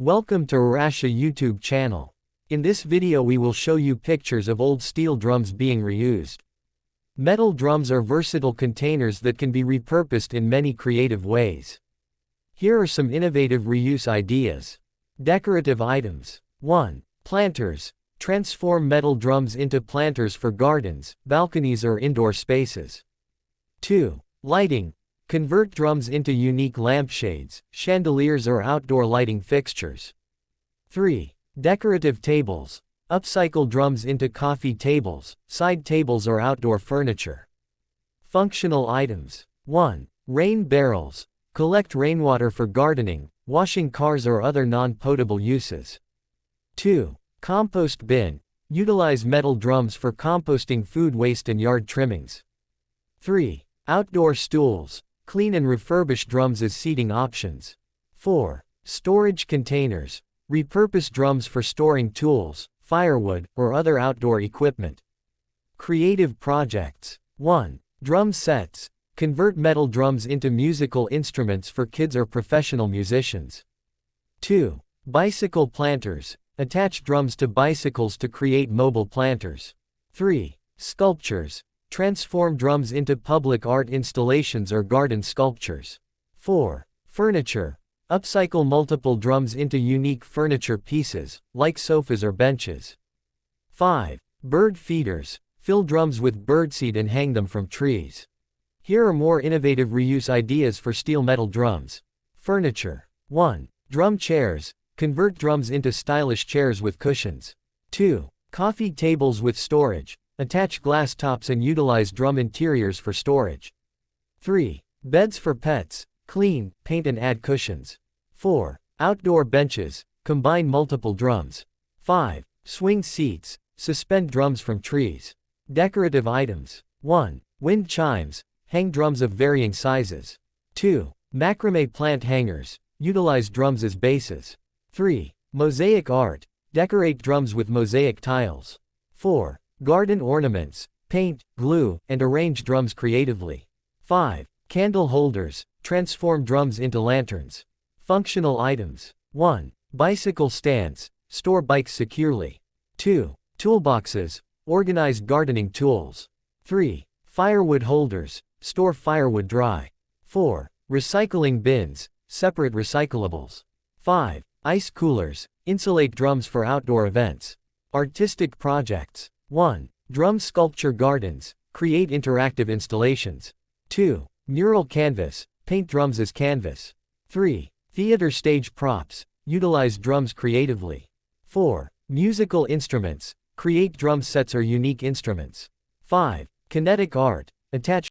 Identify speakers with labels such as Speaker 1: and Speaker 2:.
Speaker 1: Welcome to Rasha YouTube channel. In this video we will show you pictures of old steel drums being reused. Metal drums are versatile containers that can be repurposed in many creative ways. Here are some innovative reuse ideas. Decorative items. 1. Planters. Transform metal drums into planters for gardens, balconies or indoor spaces. 2. Lighting. Convert drums into unique lampshades, chandeliers or outdoor lighting fixtures. 3. Decorative tables. Upcycle drums into coffee tables, side tables or outdoor furniture. Functional items. 1. Rain barrels. Collect rainwater for gardening, washing cars or other non-potable uses. 2. Compost bin. Utilize metal drums for composting food waste and yard trimmings. 3. Outdoor stools. Clean and refurbish drums as seating options. 4. Storage containers. Repurpose drums for storing tools, firewood, or other outdoor equipment. Creative projects. 1. Drum sets. Convert metal drums into musical instruments for kids or professional musicians. 2. Bicycle planters. Attach drums to bicycles to create mobile planters. 3. Sculptures. Transform drums into public art installations or garden sculptures. 4. Furniture. Upcycle multiple drums into unique furniture pieces, like sofas or benches. 5. Bird feeders. Fill drums with birdseed and hang them from trees. Here are more innovative reuse ideas for steel metal drums. Furniture. 1. Drum chairs. Convert drums into stylish chairs with cushions. 2. Coffee tables with storage. Attach glass tops and utilize drum interiors for storage. 3. Beds for pets. Clean, paint and add cushions. 4. Outdoor benches. Combine multiple drums. 5. Swing seats. Suspend drums from trees. Decorative items. 1. Wind chimes. Hang drums of varying sizes. 2. Macrame plant hangers. Utilize drums as bases. 3. Mosaic art. Decorate drums with mosaic tiles. 4. Garden ornaments. Paint, glue, and arrange drums creatively. 5. Candle holders. Transform drums into lanterns. Functional items. 1. Bicycle stands. Store bikes securely. 2. Toolboxes. Organize gardening tools. 3. Firewood holders. Store firewood dry. 4. Recycling bins. Separate recyclables. 5. Ice coolers. Insulate drums for outdoor events. Artistic projects. 1. Drum sculpture gardens. Create interactive installations. 2. Mural canvas. Paint drums as canvas. 3. Theater stage props. Utilize drums creatively. 4. Musical instruments. Create drum sets or unique instruments. 5. Kinetic art. Attach